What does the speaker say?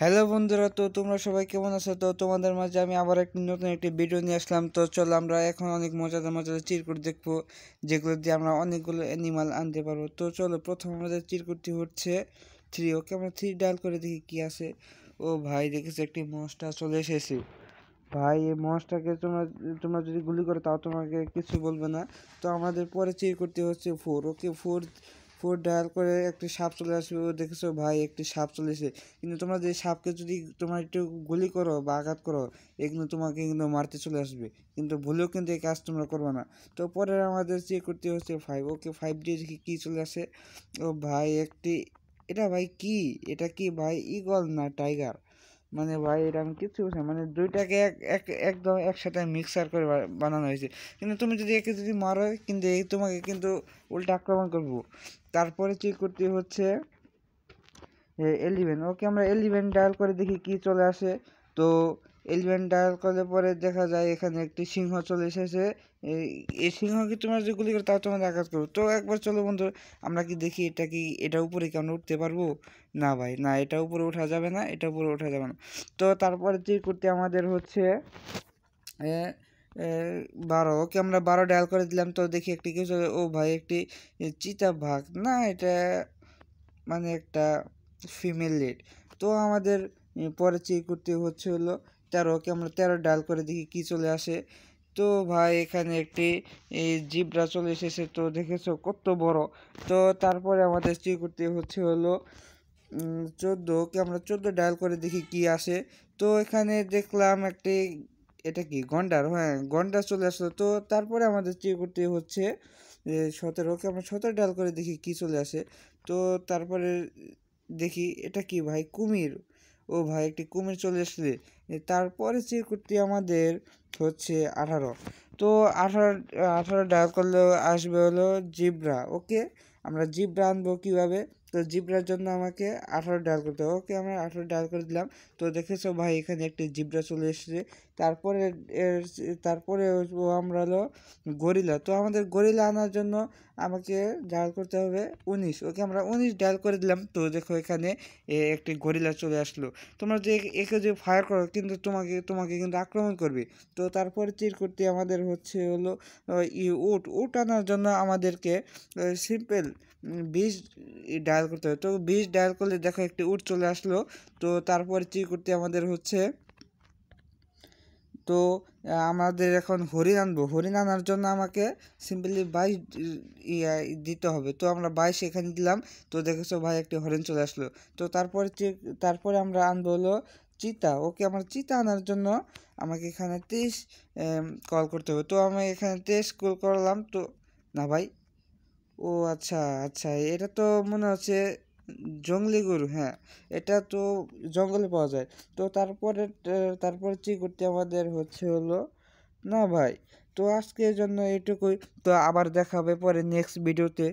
Hello বন্ধুরা, তো তোমরা সবাই কেমন আছো? তো তোমাদের মাঝে আমি আবার নতুন একটি ভিডিও নিয়ে আসলাম। তো চলো আমরা এখন অনেক মজাদার মজাদার চিরকুট দেখবো, যেগুলো দিয়ে আমরা অনেকগুলো অ্যানিমাল আনতে পারবো। তো চলো, প্রথম আমাদের চিরকুটটি হচ্ছে 3। ওকে, আমরা 3 ডায়াল করে দেখি কি আছে। ও ভাই, দেখেছি একটি মনস্টার চলে এসেছে। ভাই, এই মনস্টারকে তোমরা তোমরা যদি গুলি করো তাও তোমাকে কিছু বলবে না। তো আমাদের পরে চিরকুটটি হচ্ছে 4। ওকে, 4 ডায়াল করে একটি সাপ চলে আসবে। ও দেখেছো ভাই, একটি সাপ চলেছে। কিন্তু তোমরা যে সাপকে যদি তোমরা একটু গুলি করো বা আঘাত করো, এগুলো তোমাকে কিন্তু মারতে চলে আসবে। কিন্তু ভুলেও কিন্তু এই কাজ তোমরা করবে না। তো পরে আমাদের চেক করতে হচ্ছে 5। ওকে, 5 দিয়ে দেখি কী চলে আসে। ও ভাই, এটা ভাই কি? এটা কি ভাই, ঈগল না টাইগার? মানে ভাই, এটা আমি কিচ্ছু বুঝি না। মানে দুইটাকে একদম একসাথে মিক্সার করে বানানো হয়েছে। কিন্তু তুমি যদি একে যদি মারো, কিন্তু এই তোমাকে কিন্তু উল্টা আক্রমণ করবো। তারপরে চেক করতে হচ্ছে 11। ওকে, আমরা 11 ডায়াল করে দেখি কি চলে আসে। তো 11 ডায়াল করলে পরে দেখা যায় এখানে একটি সিংহ চলে এসেছে। এই সিংহকে তোমরা যে গুলি করে তাও তোমাদের আঘাত করবো। তো একবার চলো বন্ধু, আমরা কি দেখি এটা উপরে কি আমরা উঠতে পারবো? না ভাই, না, এটা উপরে ওঠা যাবে না, এটা উপরে ওঠা যাবে না। তো তারপরে যে করতে আমাদের হচ্ছে 12। ওকে, আমরা 12 ডায়াল করে দিলাম। তো দেখি একটি কিছু, ও ভাই, একটি চিতা বাঘ না, এটা মানে একটা ফিমেল লিড। তো আমাদের পরে চেক করতে হচ্ছে হলো 13। ওকে, আমরা 13 ডায়াল করে দেখি কি চলে আসে। তো ভাই, এখানে একটি এই জিব্রা চলে এসেছে। তো দেখেছো কত বড়। তো তারপরে আমাদের চেক করতে হচ্ছে হলো 14। ওকে, আমরা 14 ডায়াল করে দেখি কি আসে। তো এখানে দেখলাম একটি, এটা কি গন্ডার? হ্যাঁ, গন্ডার চলে আসলো। তো তারপরে আমাদের চেক করতে হচ্ছে 17। ওকে, আমরা 17 ডায়াল করে দেখি কি চলে আসে। তো তারপরে দেখি এটা কি ভাই, কুমির। ও ভাই, একটি কুমির চলে আসলে। তারপরে চেক করতে আমাদের হচ্ছে 18। তো 18 ডায়াল করলেও আসবে হলো জিব্রা। ওকে, আমরা জিব্রা আনবো কীভাবে? তো জিব্রার জন্য আমাকে 18 ডায়াল করতে হবে। ওকে, আমরা 18 ডায়াল করে দিলাম। তো দেখেছো ভাই, এখানে একটি জিব্রা চলে এসেছে। তারপরে তারপরে আমরা হলো গরিলা। তো আমাদের গরিলা আনার জন্য আমাকে ডায়াল করতে হবে 19। ওকে, আমরা 19 ডায়াল করে দিলাম। তো দেখো, এখানে একটি গরিলা চলে আসলো। তোমরা যে একে যে ফায়ার করো, কিন্তু তোমাকে কিন্তু আক্রমণ করবে। তো তারপরে তীর করতে আমাদের হচ্ছে হলো উট আনার জন্য আমাদেরকে সিম্পল 20 ডায়াল করতে হবে। তো 20 ডায়াল করলে দেখো একটি উট চলে আসলো। তো তারপরে তীর করতে আমাদের হচ্ছে, তো আমাদের এখন হরিণ আনবো। হরিণ আনার জন্য আমাকে সিম্পলি 22 দিতে হবে। তো আমরা 22 এখানে দিলাম। তো দেখেছো ভাই, একটি হরিণ চলে আসলো। তো তারপরে আমরা আনবো হলো চিতা। ওকে, আমরা চিতা আনার জন্য আমাকে এখানে 23 কল করতে হবে। তো আমি এখানে 23 কল করলাম। তো না ভাই, ও আচ্ছা আচ্ছা, এটা তো মনে হচ্ছে জংলি গরু। হ্যাঁ, এটা তো জঙ্গলে পাওয়া যায়। তো তারপরে চেক করতে আমাদের হচ্ছে হলো, না ভাই। তো আজকের জন্য এটুকুই। তো আবার দেখা হবে পরে নেক্সট ভিডিওতে।